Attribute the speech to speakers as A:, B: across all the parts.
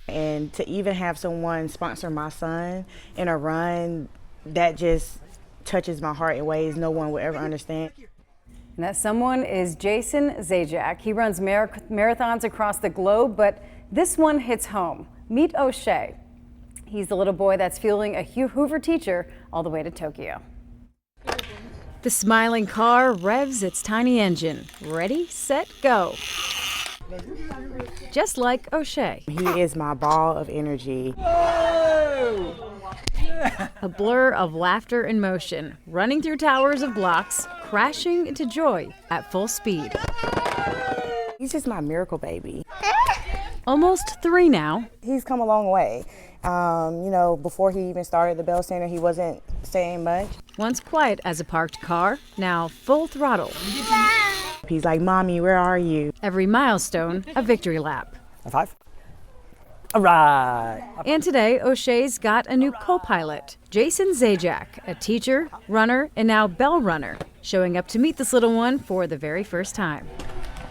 A: And to even have someone sponsor my son in a run, that just touches my heart in ways no one will ever understand.
B: And that someone is Jason Zajac. He runs marathons across the globe, but this one hits home. Meet O'Shea. He's the little boy that's fueling a Hugh Hoover teacher all the way to Tokyo. The smiling car revs its tiny engine. Ready, set, go. Just like O'Shea.
A: He is my ball of energy.
B: A blur of laughter and motion, running through towers of blocks, crashing into joy at full speed.
A: He's just my miracle baby.
B: Almost 3 now.
A: He's come a long way. Before he even started the Bell Center, he wasn't saying much.
B: Once quiet as a parked car, now full throttle.
A: He's like, "Mommy, where are you?"
B: Every milestone, a victory lap.
C: High five. All right.
B: And today, O'Shea's got a new co-pilot, Jason Zajac, a teacher, runner, and now bell runner, showing up to meet this little one for the very first time.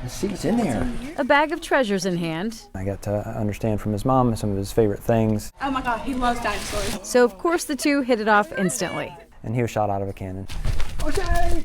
C: The seat's in there.
B: A bag of treasures in hand.
C: I got to understand from his mom some of his favorite things.
D: Oh my God, he loves dinosaurs.
B: So of course the two hit it off instantly.
C: And he was shot out of a cannon.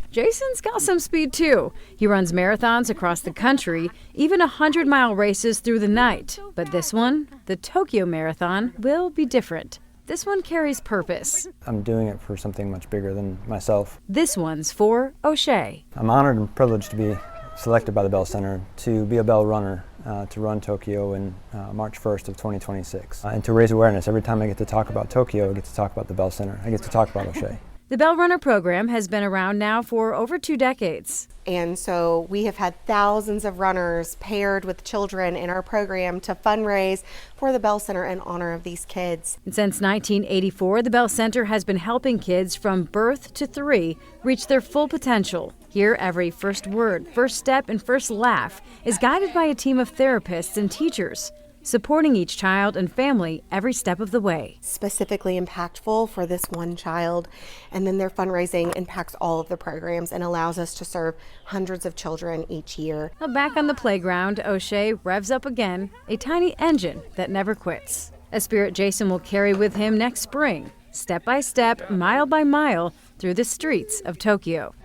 B: Jason's got some speed too. He runs marathons across the country, even 100-mile races through the night. But this one, the Tokyo Marathon, will be different. This one carries purpose.
C: I'm doing it for something much bigger than myself.
B: This one's for O'Shea.
C: I'm honored and privileged to be selected by the Bell Center to be a bell runner to run Tokyo in March 1st of 2026. And to raise awareness, every time I get to talk about Tokyo, I get to talk about the Bell Center. I get to talk about O'Shea.
B: The Bell Runner program has been around now for over 2 decades.
E: And so we have had thousands of runners paired with children in our program to fundraise for the Bell Center in honor of these kids.
B: And since 1984, the Bell Center has been helping kids from birth to 3 reach their full potential. Here, every first word, first step, and first laugh is guided by a team of therapists and teachers, supporting each child and family every step of the way.
E: Specifically impactful for this one child, and then their fundraising impacts all of the programs and allows us to serve hundreds of children each year.
B: Now back on the playground, O'Shea revs up again, a tiny engine that never quits. A spirit Jason will carry with him next spring, step by step, mile by mile, through the streets of Tokyo.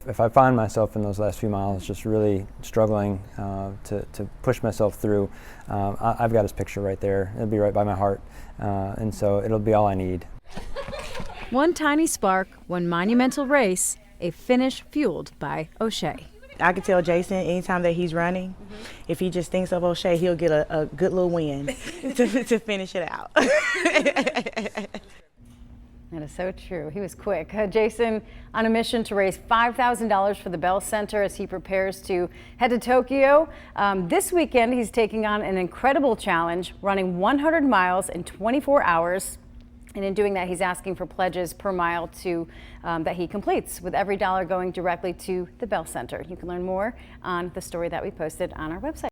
C: If I find myself in those last few miles just really struggling to push myself through, I've got his picture right there. It'll be right by my heart, and so it'll be all I need.
B: One tiny spark, one monumental race, a finish fueled by O'Shea.
A: I can tell Jason anytime that he's running, if he just thinks of O'Shea, he'll get a good little win to finish it out.
B: That is so true. He was quick. Jason on a mission to raise $5,000 for the Bell Center as he prepares to head to Tokyo. This weekend, he's taking on an incredible challenge, running 100 miles in 24 hours. And in doing that, he's asking for pledges per mile that he completes, with every dollar going directly to the Bell Center. You can learn more on the story that we posted on our website.